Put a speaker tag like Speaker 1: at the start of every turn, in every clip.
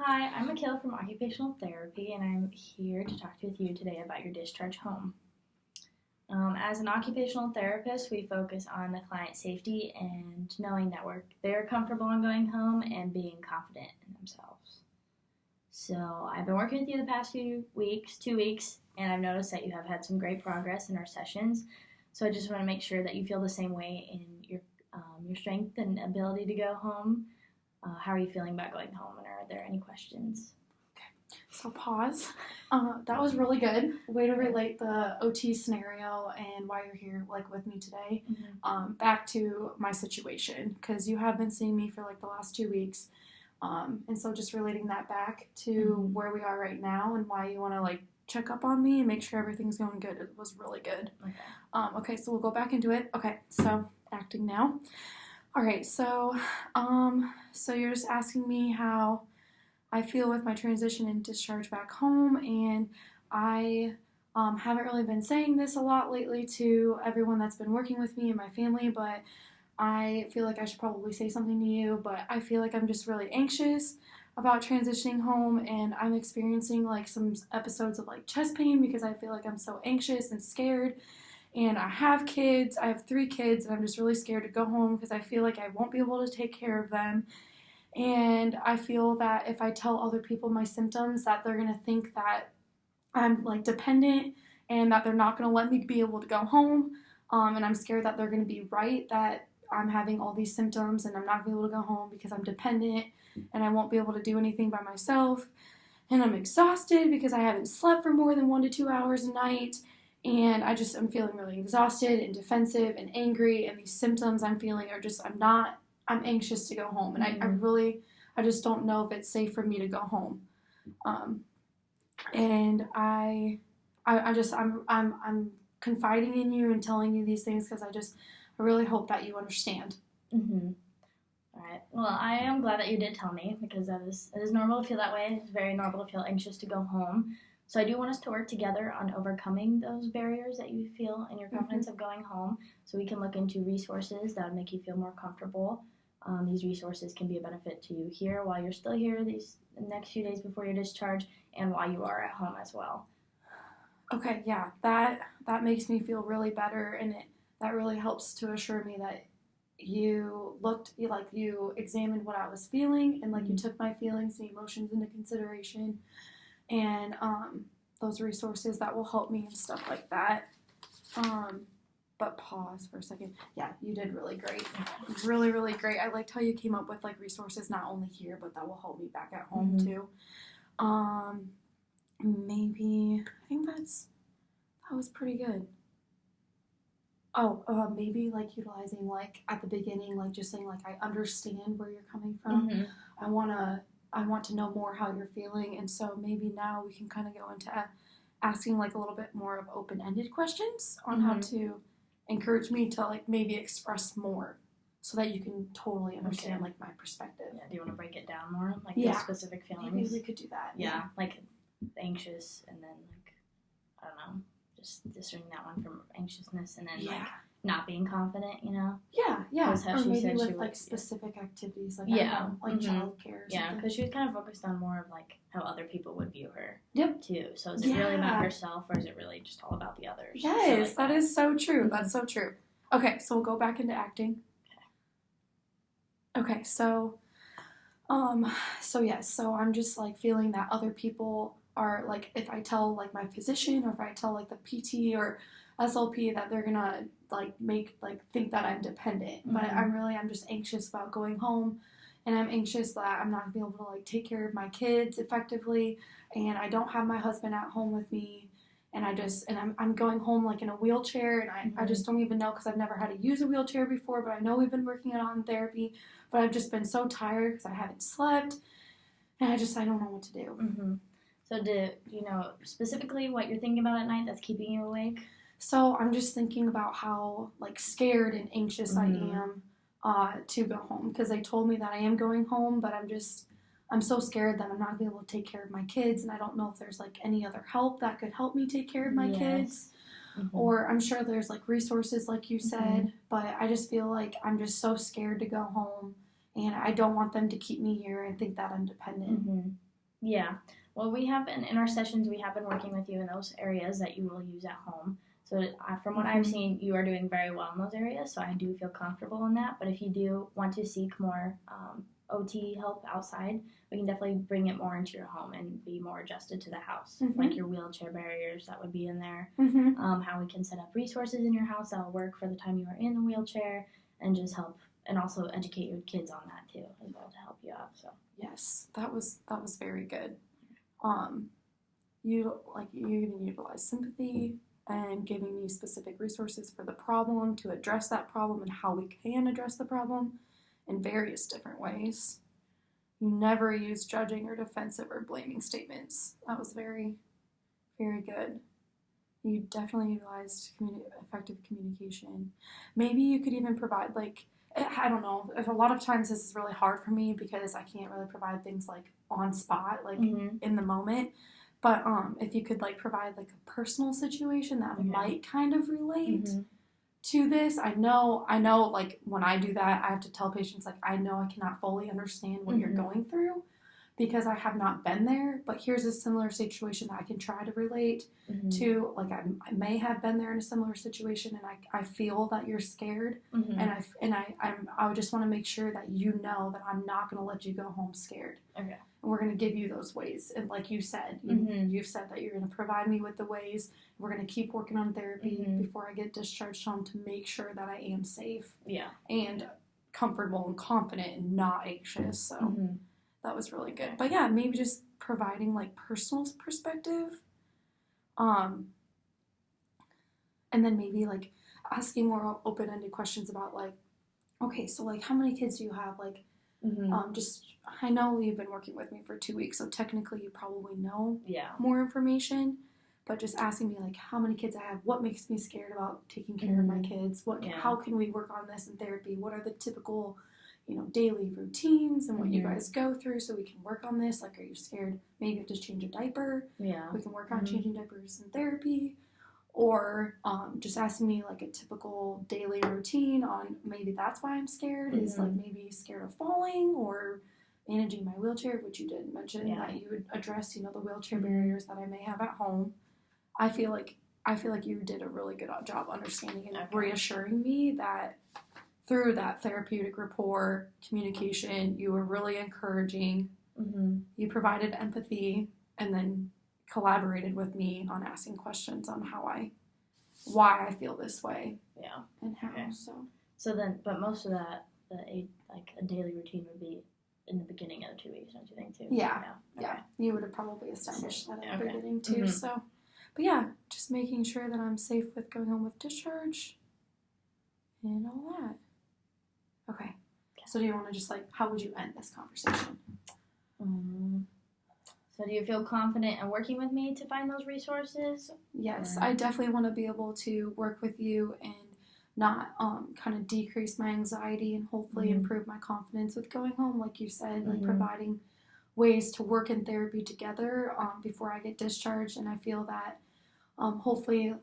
Speaker 1: Hi, I'm Akil from Occupational Therapy, and I'm here to talk with you today about your discharge home. As an occupational therapist, we focus on the client safety and knowing that they're comfortable in going home and being confident in themselves. So I've been working with you the past few weeks, 2 weeks, and I've noticed that you have had some great progress in our sessions. So I just want to make sure that you feel the same way in your strength and ability to go home. How are you feeling about going home, and are there any questions?
Speaker 2: So pause. That was really good. Way to relate the OT scenario and why you're here with me today. Back to my situation, because you have been seeing me for the last 2 weeks. And so just relating that back to where we are right now and why you want to check up on me and make sure everything's going good. It was really good. Okay, so we'll go back into it. Okay, so acting now. All right, so you're just asking me how I feel with my transition and discharge back home, and I haven't really been saying this a lot lately to everyone that's been working with me and my family, but I feel like I should probably say something to you, but I feel like I'm just really anxious about transitioning home, and I'm experiencing some episodes of chest pain because I feel like I'm so anxious and scared. And I have kids. I have 3 kids, and I'm just really scared to go home because I feel like I won't be able to take care of them. And I feel that if I tell other people my symptoms, that they're going to think that I'm dependent and that they're not going to let me be able to go home. And I'm scared that they're going to be right, that I'm having all these symptoms and I'm not going to be able to go home because I'm dependent and I won't be able to do anything by myself. And I'm exhausted because I haven't slept for more than 1 to 2 hours a night. And I'm feeling really exhausted and defensive and angry, and these symptoms I'm feeling are just, I'm anxious to go home, and I just don't know if it's safe for me to go home. And I'm confiding in you and telling you these things because I really hope that you understand.
Speaker 1: All right. Well, I am glad that you did tell me, because it is normal to feel that way. It's very normal to feel anxious to go home. So I do want us to work together on overcoming those barriers that you feel in your confidence of going home, so we can look into resources that would make you feel more comfortable. These resources can be a benefit to you here while you're still here these next few days before your discharge, and while you are at home as well.
Speaker 2: Okay, yeah, that makes me feel really better, and that really helps to assure me that you examined what I was feeling, and you took my feelings and emotions into consideration, and those resources that will help me and stuff like that. But pause for a second. Yeah, you did really great. Really, really great. I liked how you came up with resources not only here, but that will help me back at home too. Maybe I think that was pretty good. Oh, maybe utilizing at the beginning, just saying I understand where you're coming from. I want to know more how you're feeling, and so maybe now we can kind of go into asking a little bit more of open-ended questions on how to encourage me to maybe express more, so that you can totally understand my perspective.
Speaker 1: Yeah. Do you want to break it down more, the specific feelings?
Speaker 2: Maybe we could do that.
Speaker 1: Yeah. Anxious, and then I don't know, just discerning that one from anxiousness, and then not being confident,
Speaker 2: Yeah. Or maybe with specific activities, childcare or something.
Speaker 1: Yeah, because she was kind of focused on more of how other people would view her.
Speaker 2: Yep.
Speaker 1: Too. So is it really about herself, or is it really just all about the others?
Speaker 2: Yes, that is so true. That's so true. Okay, so we'll go back into acting. Okay, so I'm just think that other people are if I tell my physician, or if I tell the PT or SLP, that they're gonna make think that I'm dependent. But I'm just anxious about going home, and I'm anxious that I'm not gonna be able to take care of my kids effectively, and I don't have my husband at home with me, and I'm going home in a wheelchair, and I just don't even know, because I've never had to use a wheelchair before, but I know we've been working on therapy, but I've just been so tired because I haven't slept, and I don't know what to do.
Speaker 1: So do you know specifically what you're thinking about at night that's keeping you awake?
Speaker 2: So I'm just thinking about how scared and anxious I am to go home, because they told me that I am going home, but I'm so scared that I'm not going to be able to take care of my kids, and I don't know if there's any other help that could help me take care of my kids. Or I'm sure there's resources you said, but I just feel I'm just so scared to go home, and I don't want them to keep me here and think that I'm dependent.
Speaker 1: Yeah. Well, we have been, in our sessions, we have been working with you in those areas that you will use at home. So from what I've seen, you are doing very well in those areas, so I do feel comfortable in that. But if you do want to seek more OT help outside, we can definitely bring it more into your home and be more adjusted to the house. Like your wheelchair barriers, that would be in there. How we can set up resources in your house that will work for the time you are in the wheelchair, and just help, and also educate your kids on that too, as well, to help you out. So
Speaker 2: yes, that was very good. You even utilize sympathy and giving me specific resources for the problem, to address that problem and how we can address the problem in various different ways. You never use judging or defensive or blaming statements. That was very, very good. You definitely utilized effective communication. Maybe you could even provide, like, I don't know, if a lot of times this is really hard for me because I can't really provide things like on spot, like in the moment. But if you could like provide like a personal situation that might kind of relate to this. I know like when I do that, I have to tell patients like, I know I cannot fully understand what you're going through because I have not been there, but here's a similar situation that I can try to relate to. Like I may have been there in a similar situation, and I feel that you're scared, and I would just want to make sure that you know that I'm not going to let you go home scared. Okay. And we're going to give you those ways. And like you said, you've said that you're going to provide me with the ways. We're going to keep working on therapy before I get discharged home to make sure that I am safe and comfortable and confident and not anxious. So that was really good. But yeah, maybe just providing like personal perspective. And then maybe like asking more open-ended questions about like, okay, so like how many kids do you have? Like, just, I know you've been working with me for 2 weeks, so technically you probably know more information, but just asking me like how many kids I have, what makes me scared about taking care of my kids, how can we work on this in therapy, what are the typical, daily routines and what you guys go through so we can work on this, like are you scared maybe you have to change a diaper, we can work on changing diapers in therapy. Or just asking me like a typical daily routine on maybe that's why I'm scared, is like maybe scared of falling or managing my wheelchair, which you did mention that you would address, the wheelchair barriers that I may have at home. I feel like you did a really good job understanding and reassuring me that through that therapeutic rapport, communication, you were really encouraging. You provided empathy, and then collaborated with me on asking questions on why I feel this way. And how. So then, but most of that, like a daily routine would be in the beginning of the 2 weeks, don't you think, too? Yeah. You would have probably established that at the beginning, too. So, but yeah, just making sure that I'm safe with going home with discharge and all that. Okay. So do you want to just like, how would you end this conversation?
Speaker 1: So do you feel confident in working with me to find those resources? Yes, I definitely want to be able to work with you and not kind of decrease my anxiety and hopefully improve my confidence with going home, like you said, like providing ways to work in therapy together before I get discharged. And I feel that hopefully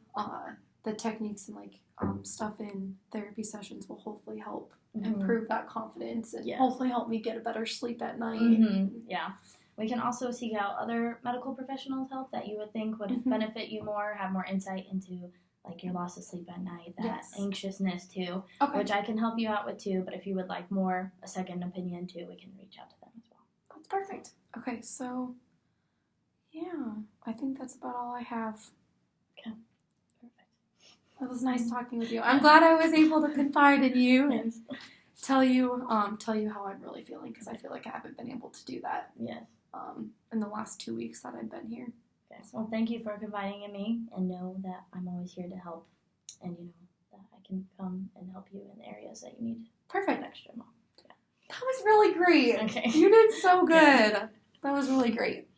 Speaker 1: the techniques and like stuff in therapy sessions will hopefully help improve that confidence and hopefully help me get a better sleep at night. Yeah. We can also seek out other medical professionals' help that you would think would benefit you more, have more insight into like your loss of sleep at night, that anxiousness too, which I can help you out with too. But if you would like a second opinion too, we can reach out to them as well. That's perfect. Okay, so yeah, I think that's about all I have. Okay, perfect. It was nice talking with you. I'm glad I was able to confide in you and tell you how I'm really feeling, because I feel like I haven't been able to do that. Yes. In the last 2 weeks that I've been here. Okay. Well, thank you for confiding in me, and know that I'm always here to help, and that I can come and help you in the areas that you need. Perfect. Extra help. Yeah. That was really great. Okay. You did so good. That was really great.